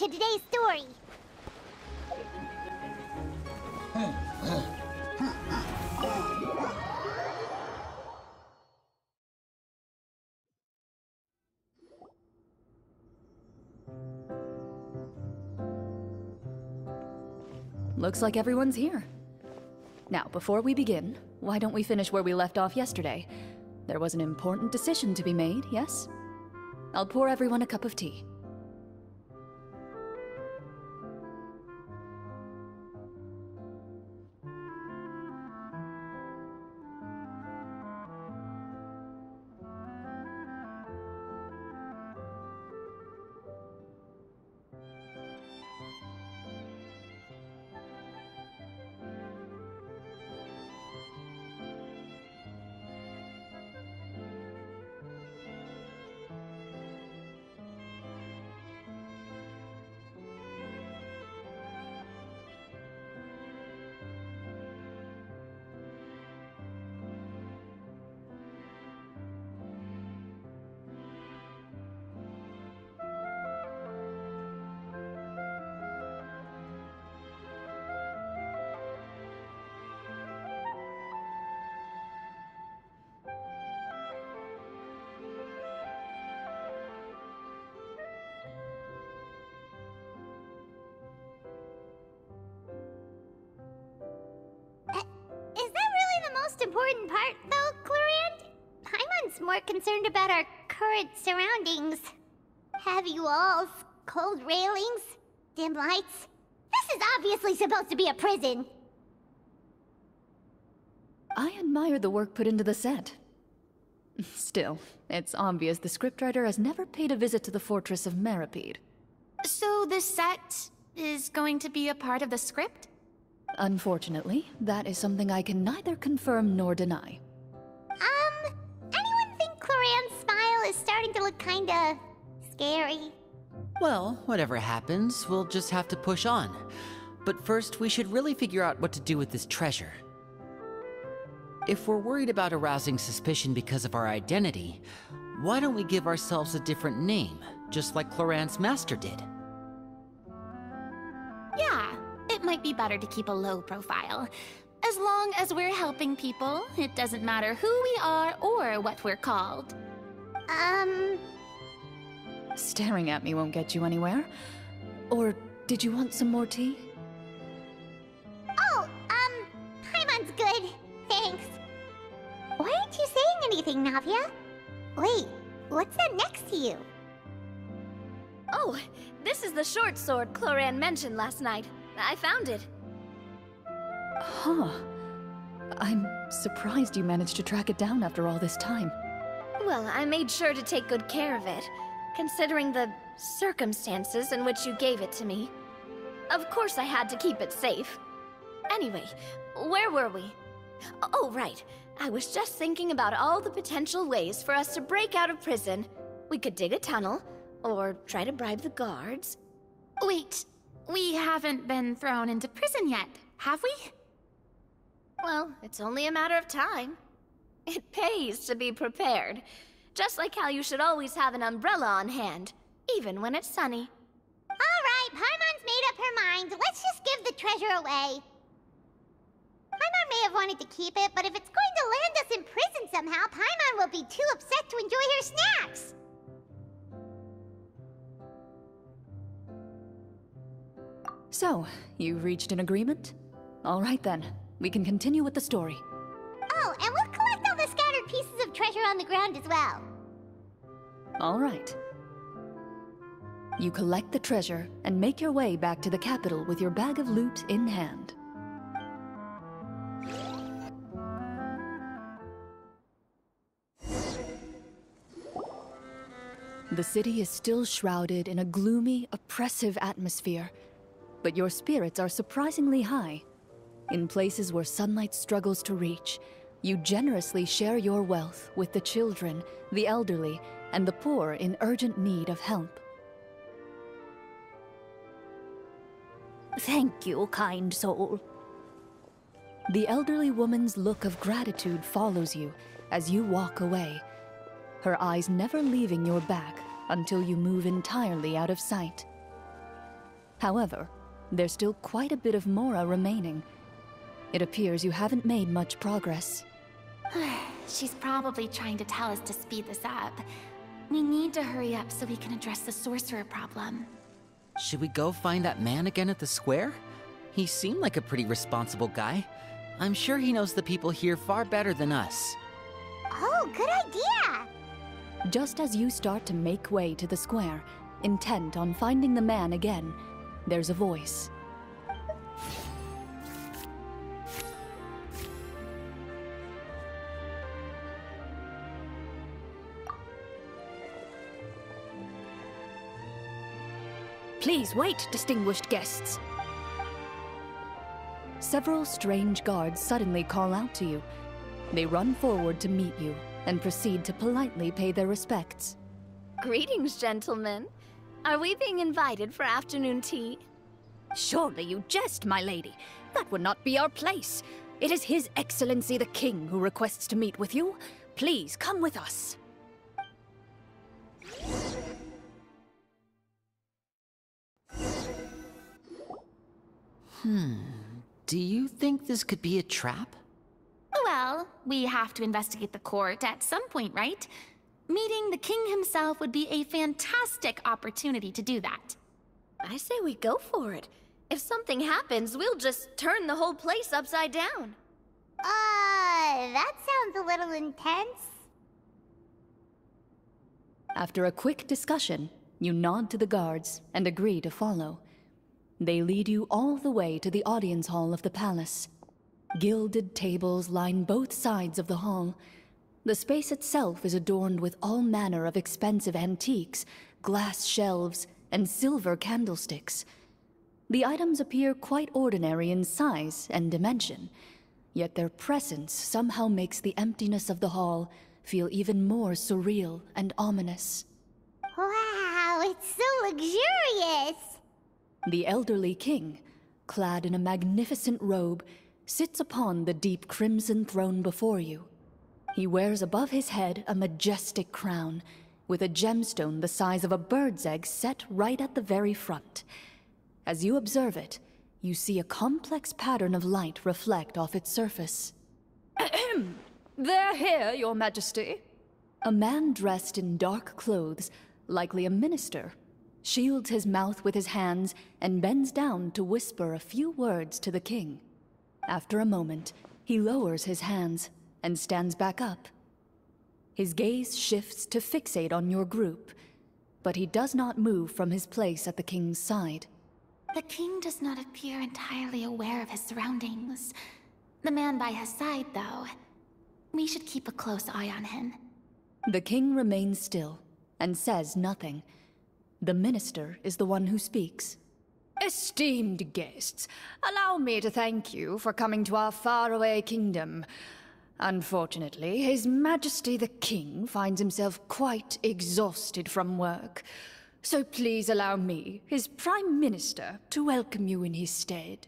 to today's story. Looks like everyone's here. Now, before we begin, why don't we finish where we left off yesterday? There was an important decision to be made, yes? I'll pour everyone a cup of tea. Important part, though, Clorinde? Paimon's more concerned about our current surroundings. Heavy walls, cold railings, dim lights. This is obviously supposed to be a prison. I admire the work put into the set. Still, it's obvious the scriptwriter has never paid a visit to the fortress of Meripede. So this set is going to be a part of the script? Unfortunately, that is something I can neither confirm nor deny. Anyone think Clorinde's smile is starting to look kinda scary? Well, whatever happens, we'll just have to push on. But first, we should really figure out what to do with this treasure. If we're worried about arousing suspicion because of our identity, why don't we give ourselves a different name, just like Clorinde's master did? Yeah. It might be better to keep a low profile. As long as we're helping people, it doesn't matter who we are or what we're called. Staring at me won't get you anywhere. Or did you want some more tea? Oh, Paimon's good. Thanks. Why aren't you saying anything, Navia? Wait, what's that next to you? Oh, this is the short sword Clorinde mentioned last night. I found it. Huh. I'm surprised you managed to track it down after all this time. Well, I made sure to take good care of it, considering the circumstances in which you gave it to me. Of course I had to keep it safe. Anyway, where were we? Oh, right. I was just thinking about all the potential ways for us to break out of prison. We could dig a tunnel, or try to bribe the guards. Wait. We haven't been thrown into prison yet, have we? Well, it's only a matter of time. It pays to be prepared. Just like how you should always have an umbrella on hand, even when it's sunny. Alright, Paimon's made up her mind. Let's just give the treasure away. Paimon may have wanted to keep it, but if it's going to land us in prison somehow, Paimon will be too upset to enjoy her snacks. So, you've reached an agreement? All right then, we can continue with the story. Oh, and we'll collect all the scattered pieces of treasure on the ground as well. All right. You collect the treasure and make your way back to the capital with your bag of loot in hand. The city is still shrouded in a gloomy, oppressive atmosphere, but your spirits are surprisingly high. In places where sunlight struggles to reach, you generously share your wealth with the children, the elderly, and the poor in urgent need of help. Thank you, kind soul. The elderly woman's look of gratitude follows you as you walk away, her eyes never leaving your back until you move entirely out of sight. However, there's still quite a bit of Mora remaining. It appears you haven't made much progress. She's probably trying to tell us to speed this up. We need to hurry up so we can address the sorcerer problem. Should we go find that man again at the square? He seemed like a pretty responsible guy. I'm sure he knows the people here far better than us. Oh, good idea! Just as you start to make way to the square, intent on finding the man again, there's a voice. Please wait, distinguished guests. Several strange guards suddenly call out to you. They run forward to meet you and proceed to politely pay their respects. Greetings, gentlemen. Are we being invited for afternoon tea? Surely you jest, my lady. That would not be our place. It is His Excellency the King who requests to meet with you. Please come with us. Do you think this could be a trap? Well, we have to investigate the court at some point, right? Meeting the king himself would be a fantastic opportunity to do that. I say we go for it. If something happens, we'll just turn the whole place upside down. That sounds a little intense. After a quick discussion, you nod to the guards and agree to follow. They lead you all the way to the audience hall of the palace. Gilded tables line both sides of the hall. The space itself is adorned with all manner of expensive antiques, glass shelves, and silver candlesticks. The items appear quite ordinary in size and dimension, yet their presence somehow makes the emptiness of the hall feel even more surreal and ominous. Wow, it's so luxurious! The elderly king, clad in a magnificent robe, sits upon the deep crimson throne before you. He wears above his head a majestic crown, with a gemstone the size of a bird's egg set right at the very front. As you observe it, you see a complex pattern of light reflect off its surface. Ahem! They're here, Your Majesty. A man dressed in dark clothes, likely a minister, shields his mouth with his hands and bends down to whisper a few words to the king. After a moment, he lowers his hands and stands back up. His gaze shifts to fixate on your group, but he does not move from his place at the king's side. The king does not appear entirely aware of his surroundings. The man by his side, though, we should keep a close eye on him. The king remains still and says nothing. The minister is the one who speaks. Esteemed guests, allow me to thank you for coming to our faraway kingdom. Unfortunately, His Majesty the King finds himself quite exhausted from work. So please allow me, his Prime Minister, to welcome you in his stead.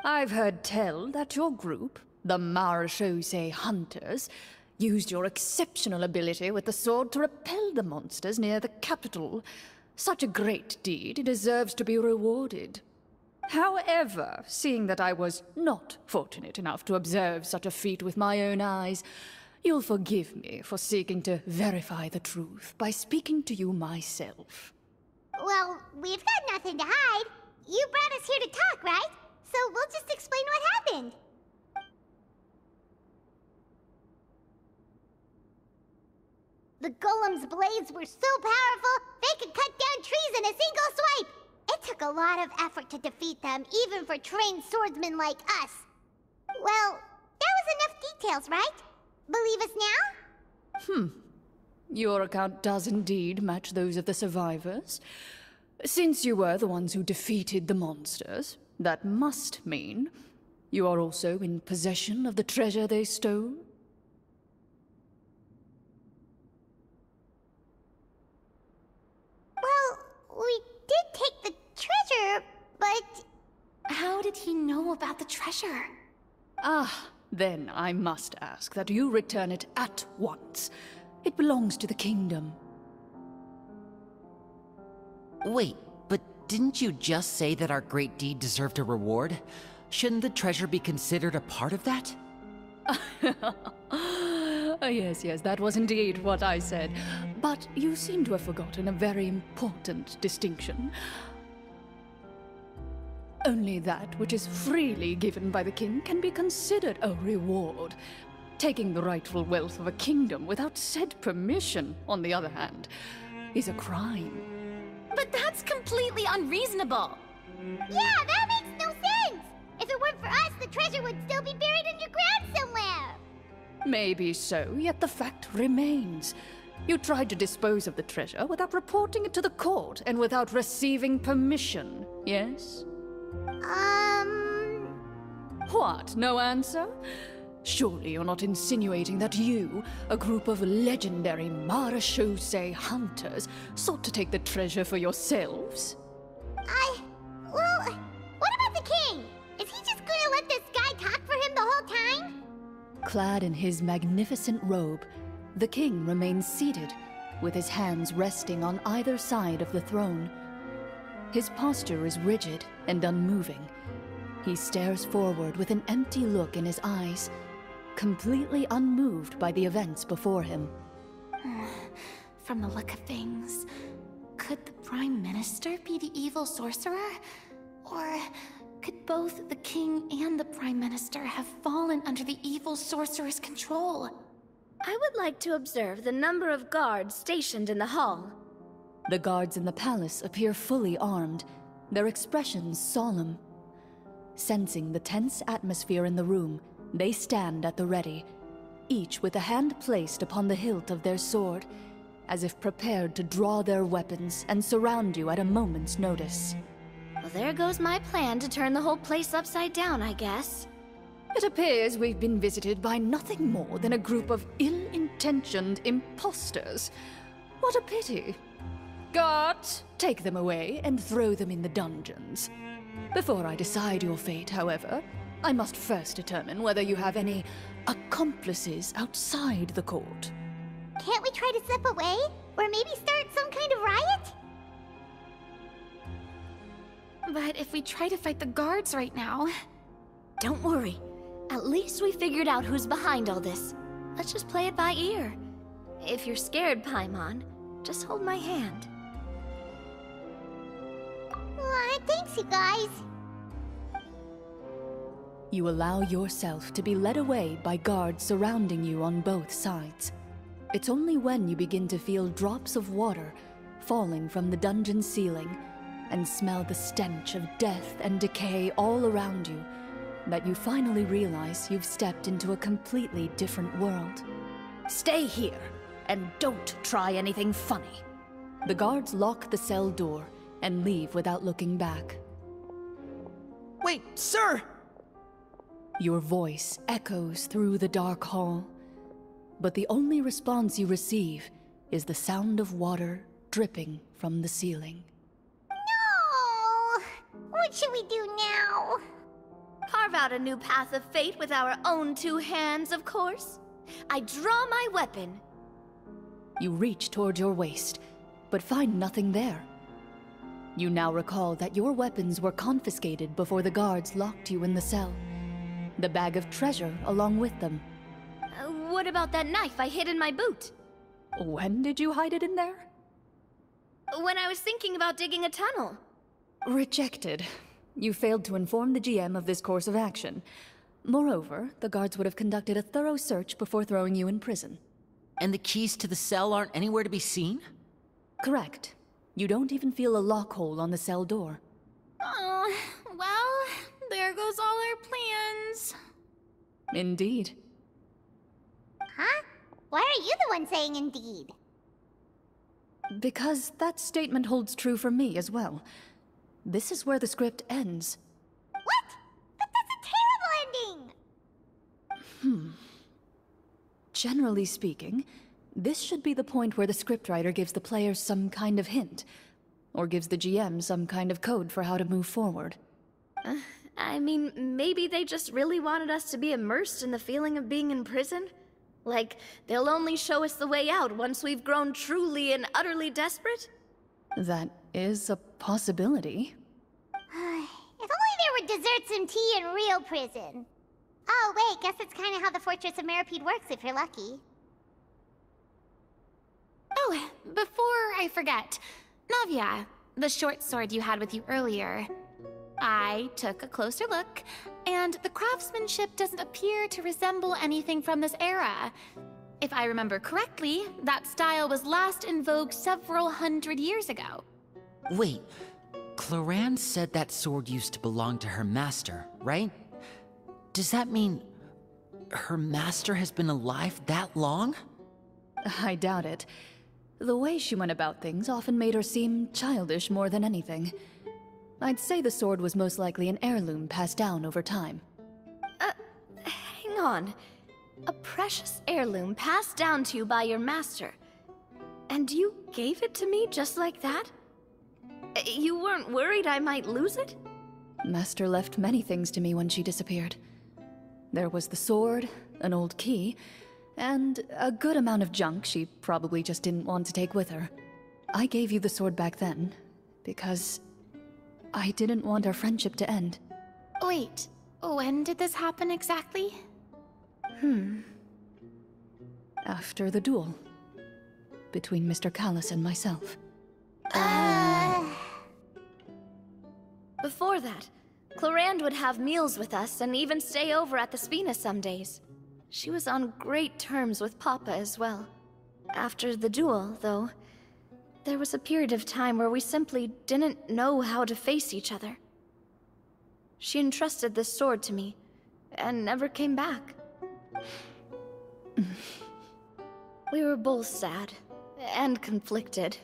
I've heard tell that your group, the Marechaussee Hunters, used your exceptional ability with the sword to repel the monsters near the capital. Such a great deed deserves to be rewarded. However, seeing that I was not fortunate enough to observe such a feat with my own eyes, you'll forgive me for seeking to verify the truth by speaking to you myself. Well, we've got nothing to hide. You brought us here to talk, right? So we'll just explain what happened. The golem's blades were so powerful, they could cut down trees in a single swipe! It took a lot of effort to defeat them, even for trained swordsmen like us. Well, there was enough details, right? Believe us now? Your account does indeed match those of the survivors. Since you were the ones who defeated the monsters, that must mean you are also in possession of the treasure they stole? Well, we did take the treasure, but... How did he know about the treasure? Then I must ask that you return it at once. It belongs to the kingdom. Wait, but didn't you just say that our great deed deserved a reward? Shouldn't the treasure be considered a part of that? Yes, that was indeed what I said. But you seem to have forgotten a very important distinction. Only that which is freely given by the king can be considered a reward. Taking the rightful wealth of a kingdom without said permission, on the other hand, is a crime. But that's completely unreasonable. Yeah, that makes no sense! If it weren't for us, the treasure would still be buried underground somewhere! Maybe so, yet the fact remains. You tried to dispose of the treasure without reporting it to the court and without receiving permission, yes? What, no answer? Surely you're not insinuating that you, a group of legendary marechaussee hunters, sought to take the treasure for yourselves? Well, what about the king? Is he just gonna let this guy talk for him the whole time? Clad in his magnificent robe, the king remains seated, with his hands resting on either side of the throne. His posture is rigid and unmoving. He stares forward with an empty look in his eyes, completely unmoved by the events before him. From the look of things, could the Prime Minister be the evil sorcerer? Or could both the King and the Prime Minister have fallen under the evil sorcerer's control? I would like to observe the number of guards stationed in the hall. The guards in the palace appear fully armed, their expressions solemn. Sensing the tense atmosphere in the room, they stand at the ready, each with a hand placed upon the hilt of their sword, as if prepared to draw their weapons and surround you at a moment's notice. Well, there goes my plan to turn the whole place upside down, I guess. It appears we've been visited by nothing more than a group of ill-intentioned imposters. What a pity. Guards, take them away and throw them in the dungeons. Before I decide your fate, however, I must first determine whether you have any accomplices outside the court. Can't we try to slip away? Or maybe start some kind of riot? But if we try to fight the guards right now... Don't worry. At least we figured out who's behind all this. Let's just play it by ear. If you're scared, Paimon, just hold my hand. Thanks, you guys. You allow yourself to be led away by guards surrounding you on both sides. It's only when you begin to feel drops of water falling from the dungeon ceiling and smell the stench of death and decay all around you that you finally realize you've stepped into a completely different world. Stay here, and don't try anything funny. The guards lock the cell door and leave without looking back. Wait, sir! Your voice echoes through the dark hall, but the only response you receive is the sound of water dripping from the ceiling. No! What should we do now? Carve out a new path of fate with our own two hands, of course. I draw my weapon. You reach toward your waist, but find nothing there. You now recall that your weapons were confiscated before the guards locked you in the cell. The bag of treasure along with them. What about that knife I hid in my boot? When did you hide it in there? When I was thinking about digging a tunnel. Rejected. You failed to inform the GM of this course of action. Moreover, the guards would have conducted a thorough search before throwing you in prison. And the keys to the cell aren't anywhere to be seen? Correct. You don't even feel a lock hole on the cell door. Oh, well, there goes all our plans. Indeed. Huh? Why are you the one saying indeed? Because that statement holds true for me as well. This is where the script ends. What? But that's a terrible ending! Generally speaking, this should be the point where the scriptwriter gives the players some kind of hint, or gives the GM some kind of code for how to move forward. I mean, maybe they just really wanted us to be immersed in the feeling of being in prison? Like, they'll only show us the way out once we've grown truly and utterly desperate? That is a possibility. If only there were desserts and tea in real prison. Oh, wait, guess it's kind of how the Fortress of Meripede works if you're lucky. Oh, before I forget, Navia, the short sword you had with you earlier. I took a closer look, and the craftsmanship doesn't appear to resemble anything from this era. If I remember correctly, that style was last in vogue several hundred years ago. Wait, Clorinde said that sword used to belong to her master, right? Does that mean her master has been alive that long? I doubt it. The way she went about things often made her seem childish more than anything. I'd say the sword was most likely an heirloom passed down over time. Hang on. A precious heirloom passed down to you by your master. And you gave it to me just like that? You weren't worried I might lose it? Master left many things to me when she disappeared. There was the sword, an old key, and a good amount of junk she probably just didn't want to take with her. I gave you the sword back then, because I didn't want our friendship to end. Wait, when did this happen exactly? After the duel. Between Mr. Callis and myself. Before that, Clorinde would have meals with us and even stay over at the Spina some days. She was on great terms with Papa as well. After the duel, though, there was a period of time where we simply didn't know how to face each other. She entrusted this sword to me, and never came back. We were both sad, and conflicted,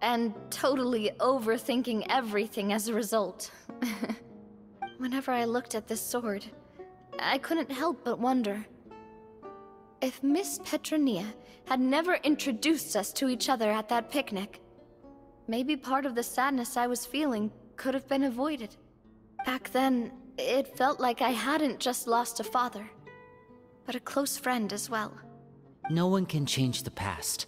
and totally overthinking everything as a result. Whenever I looked at this sword, I couldn't help but wonder if Miss Petronia had never introduced us to each other at that picnic. Maybe part of the sadness I was feeling could have been avoided. Back then, it felt like I hadn't just lost a father, but a close friend as well. No one can change the past.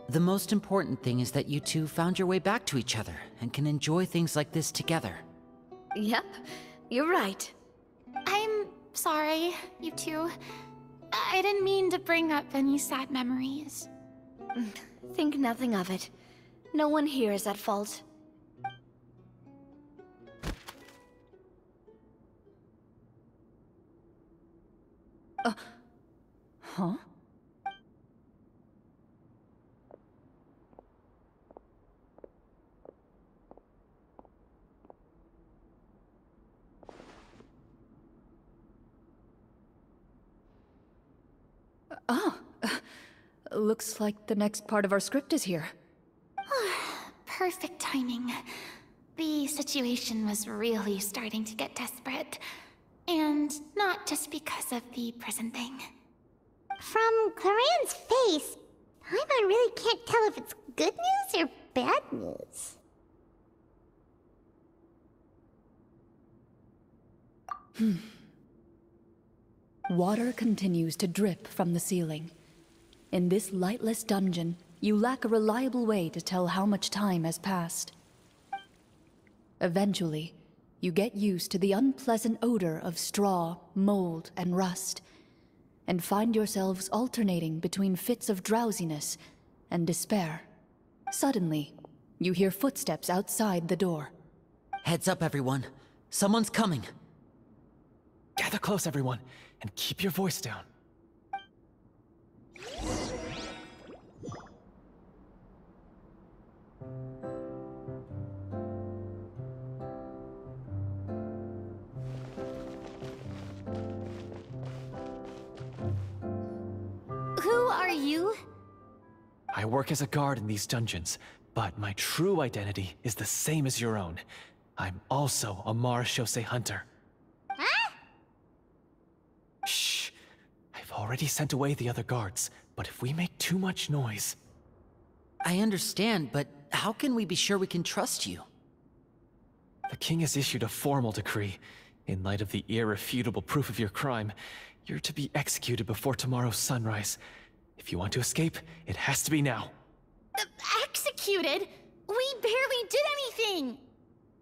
The most important thing is that you two found your way back to each other and can enjoy things like this together. Yep, you're right. I'm sorry, you two. I didn't mean to bring up any sad memories. Think nothing of it. No one here is at fault. Huh? Looks like the next part of our script is here. Perfect timing. The situation was really starting to get desperate. And not just because of the prison thing. From Clorinde's face, Paimon really can't tell if it's good news or bad news. Water continues to drip from the ceiling. In this lightless dungeon, you lack a reliable way to tell how much time has passed. Eventually, you get used to the unpleasant odor of straw, mold, and rust, and find yourselves alternating between fits of drowsiness and despair. Suddenly, you hear footsteps outside the door. Heads up, everyone. Someone's coming. Gather close, everyone, and keep your voice down. Who are you? I work as a guard in these dungeons, but my true identity is the same as your own. I'm also a Marechaussee hunter. Huh? Shh! I've already sent away the other guards, but if we make too much noise... I understand, but how can we be sure we can trust you? The king has issued a formal decree. In light of the irrefutable proof of your crime, you're to be executed before tomorrow's sunrise. If you want to escape, it has to be now. Executed? We barely did anything!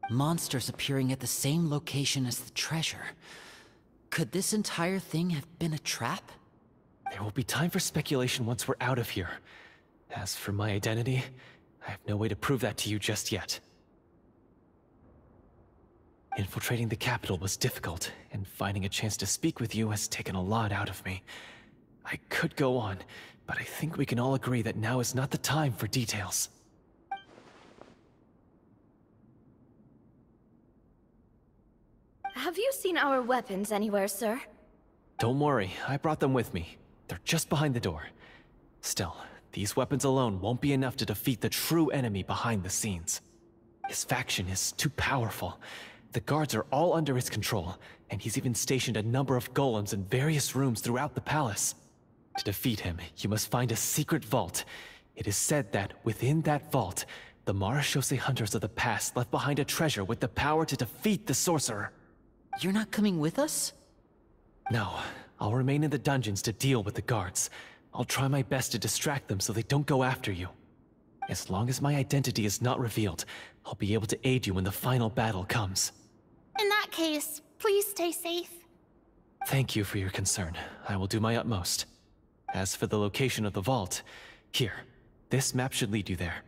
Monsters appearing at the same location as the treasure. Could this entire thing have been a trap? There will be time for speculation once we're out of here. As for my identity, I have no way to prove that to you just yet. Infiltrating the capital was difficult, and finding a chance to speak with you has taken a lot out of me. I could go on, but I think we can all agree that now is not the time for details. Have you seen our weapons anywhere, sir? Don't worry, I brought them with me. They're just behind the door. Still, these weapons alone won't be enough to defeat the true enemy behind the scenes. His faction is too powerful. The guards are all under his control, and he's even stationed a number of golems in various rooms throughout the palace. To defeat him, you must find a secret vault. It is said that within that vault, the Marechaussee hunters of the past left behind a treasure with the power to defeat the sorcerer. You're not coming with us? No, I'll remain in the dungeons to deal with the guards. I'll try my best to distract them so they don't go after you. As long as my identity is not revealed, I'll be able to aid you when the final battle comes. In that case, please stay safe. Thank you for your concern. I will do my utmost. As for the location of the vault, here, this map should lead you there.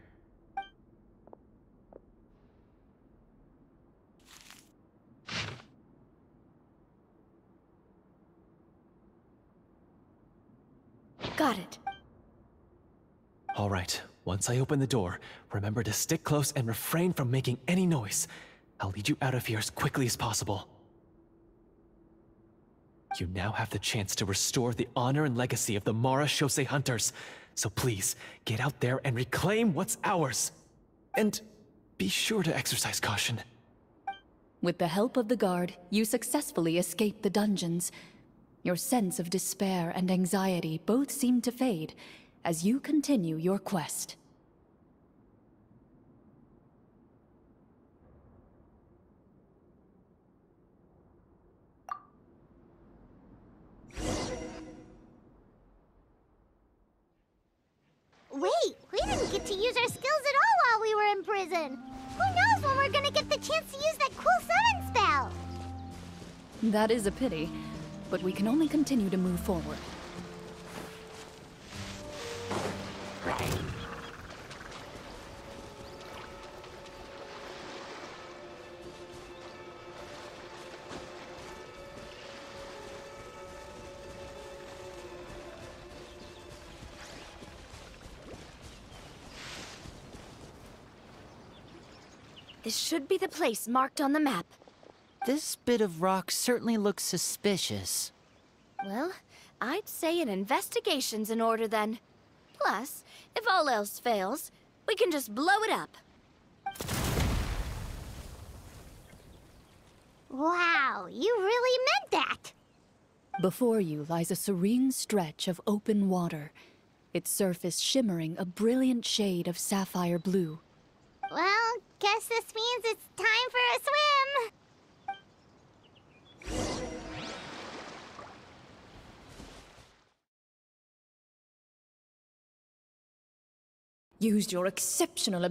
Got it. All right, once I open the door, remember to stick close and refrain from making any noise. I'll lead you out of here as quickly as possible. You now have the chance to restore the honor and legacy of the Marechaussee hunters. So please, get out there and reclaim what's ours. And be sure to exercise caution. With the help of the guard, you successfully escape the dungeons. Your sense of despair and anxiety both seem to fade as you continue your quest. Wait, we didn't get to use our skills at all while we were in prison. Who knows when we're gonna get the chance to use that cool summon spell? That is a pity, but we can only continue to move forward. This should be the place marked on the map. This bit of rock certainly looks suspicious. Well, I'd say an investigation's in order then. Plus, if all else fails, we can just blow it up. Wow, you really meant that! Before you lies a serene stretch of open water, its surface shimmering a brilliant shade of sapphire blue. Well, guess this means it's time for a swim! Used your exceptional